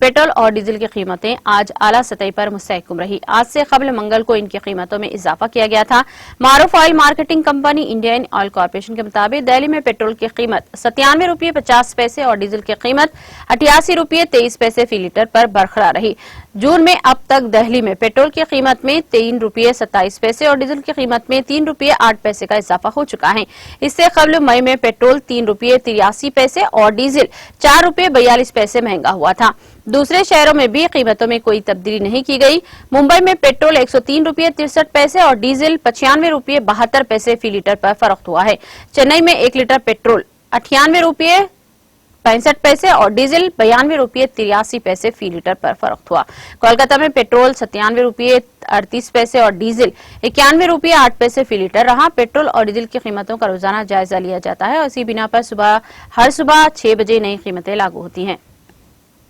Petrol और diesel की कीमतें आज आला सतह पर मुस्तहकम रही। आज से कबल मंगल को इनकी कीमतों में इजाफा किया गया था। मारूफ oil marketing company Indian Oil Corporation के मुताबिक दिल्ली में पेट्रोल की कीमत 97 रुपये 50 पैसे और डीजल की कीमत 88 रुपये 23 पैसे फी लीटर पर बरकरार रही। जून में अब तक दिल्ली में पेट्रोल की कीमत में 3 रुपये 27 पैसे और डीजल की कीमत में 3 रुपये 8 पैसे का इजाफा हो चुका है। इससे कबल मई में पेट्रोल 3 रुपये 83 पैसे और डीजल 4 रुपये 42 पैसे महंगा हुआ था। दूसरे शहरों में भी कीमतों में कोई तब्दीली नहीं की गई। मुंबई में पेट्रोल 103 रुपये 63 पैसे और डीजल 95 रुपये 72 पैसे फी लीटर पर फरोख्त हुआ है। चेन्नई में 1 लीटर पेट्रोल 98 रुपये 65 पैसे और डीजल 92 रुपये 83 पैसे फी लीटर पर फरोख्त हुआ। कोलकाता में पेट्रोल 97 रुपये 38 पैसे और डीजल 91 रुपये 8 पैसे फी लीटर रहा। पेट्रोल और डीजल की कीमतों का रोजाना जायजा लिया जाता है और इसी बिना पर हर सुबह 6 बजे नई कीमतें लागू होती हैं।